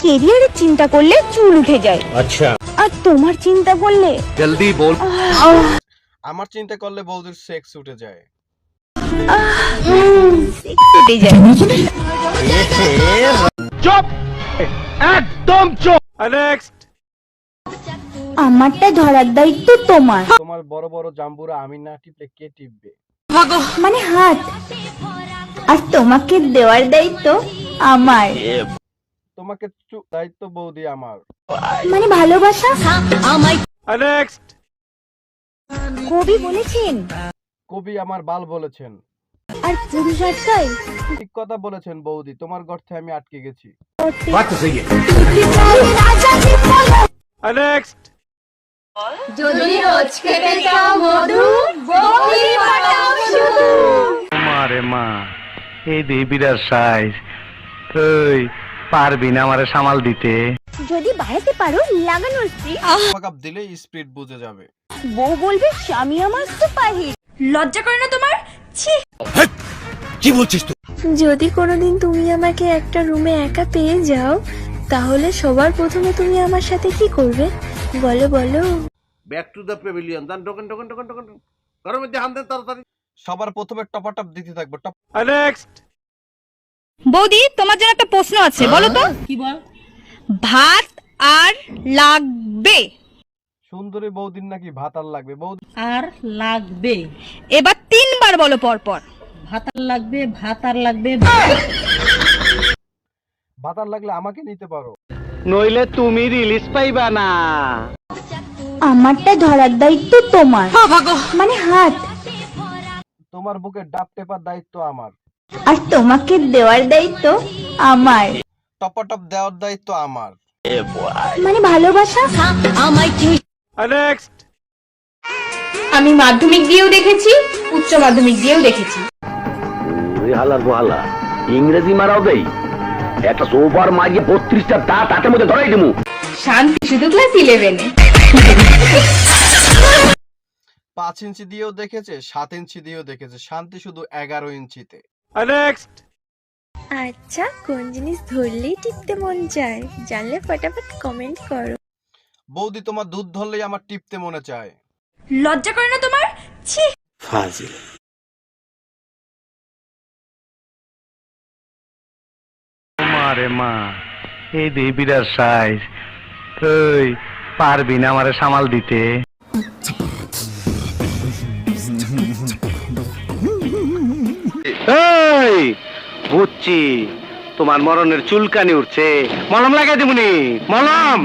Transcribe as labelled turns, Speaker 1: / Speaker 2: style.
Speaker 1: কেরিয়ারের চিন্তা করলে চুল উঠে যায়।
Speaker 2: আচ্ছা,
Speaker 1: আর তোমার চিন্তা করলে
Speaker 2: জলদি বল।
Speaker 3: আমার চিন্তা করলে বৌদির সেক্স উঠে যায়।
Speaker 1: উঠে যায়।
Speaker 2: চুপ, একদম চুপ। নেক্সট।
Speaker 1: আমারটা ধরার দায়িত্ব তোমার।
Speaker 3: তোমার বড় বড় জাম্বুরা আমি না টিপলে কে টিপবে?
Speaker 1: মানে হাত। আর তোমাকে দেওয়ার দায়িত্ব আমার।
Speaker 3: তোমাকে দায়িত্ব বৌদি আমার।
Speaker 1: মানে ভালোবাসা।
Speaker 2: নেক্সট।
Speaker 1: কবি বলেছেন
Speaker 3: কবি আমার বাল বলেছেন।
Speaker 1: আর পুরুষার্থায়
Speaker 3: ঠিক কথা বলেছেন বৌদি, তোমার গর্তে আমি আটকে গেছি।
Speaker 2: বাত তো সহি নেক্সট।
Speaker 1: যদি রোজ খেতে চাও মধু, বৌদি পাঠাও শুধু।
Speaker 4: মারে মা, এই দেবীরার সাইজ তুই পারবি না আমারে সামাল দিতে?
Speaker 1: যদি বাড়াতে পারো লাগানোর স্প্রে।
Speaker 3: কাপ দিলে স্পিড বুঝে যাবে।
Speaker 1: বউ বলবে স্বামী আমার সুপারহিট। লজ্জা করে না তোমার? ছি।
Speaker 2: কি বলছিস তুই?
Speaker 5: যদি কোনোদিন তুমি আমাকে একটা রুমে একা পেয়ে যাও, তাহলে সবার প্রথমে তুমি আমার সাথে কি করবে? বলো বলো।
Speaker 6: Back to the pavilion. Then token token token token ঘরের মধ্যে হান দেন তাড়াতাড়ি।
Speaker 3: সবার প্রথমে টপাটপ দিতে থাকবো।
Speaker 4: নেক্সট।
Speaker 7: বৌদি, তোমার জন্য একটা প্রশ্ন আছে, বলো তো। কি বল? ভাত আর লাগবে।
Speaker 3: সুন্দরী বৌদির নাকি ভাত আর লাগবে? বৌদি
Speaker 8: আর লাগবে,
Speaker 7: এবার 3 বার বলো পর পর।
Speaker 8: ভাত আর লাগবে, ভাত আর লাগবে।
Speaker 3: ভাত আর লাগলে আমাকে নিতে পারো।
Speaker 4: নইলে তুমি রিলিজ পাইবা না।
Speaker 1: আমারটা ধরার দায়িত্ব তোমার। মানে হাত।
Speaker 3: তোমার বুকে ডাব টেপার দায়িত্ব আমার।
Speaker 1: আর তোমাকে দেওয়ার দায়িত্ব আমার।
Speaker 3: টপাটপ দেওয়ার দায়িত্ব আমার।
Speaker 1: মানে ভালোবাসা।
Speaker 4: নেক্সট।
Speaker 5: আমি মাধ্যমিক দিয়েও দেখেছি, উচ্চ মাধ্যমিক দিয়েও দেখেছি।
Speaker 9: হালার গোহালা ইংরেজি মারাও দেই, একটা সোফার মারিয়ে 32টা দাঁত হাতের মধ্যে ধরাই দিমু।
Speaker 5: শান্তি শুধু ক্লাস 11-এ।
Speaker 3: 5 ইঞ্চি দিয়েও দেখেছে, 7 ইঞ্চি দিয়েও দেখেছে, শান্তি শুধু 11 ইঞ্চিতে।
Speaker 4: নেক্সট।
Speaker 5: আচ্ছা, কোন জিনিস ধরলেই টিপতে মন চায়? জানলে ফটাফট কমেন্ট করো।
Speaker 3: বৌদি তোমার দুধ ধরলেই আমার টিপতে মনে চায়।
Speaker 1: লজ্জা করে না তোমার? ছি।
Speaker 2: ফাজিল।
Speaker 4: মারে মা, এই দেবীরার সাইজ তুই পারবি না আমারে সামাল দিতে? এই বুঝছি, তোমার মরণের চুলকানি উঠছে, মলম লাগাই দিবনি। মলম।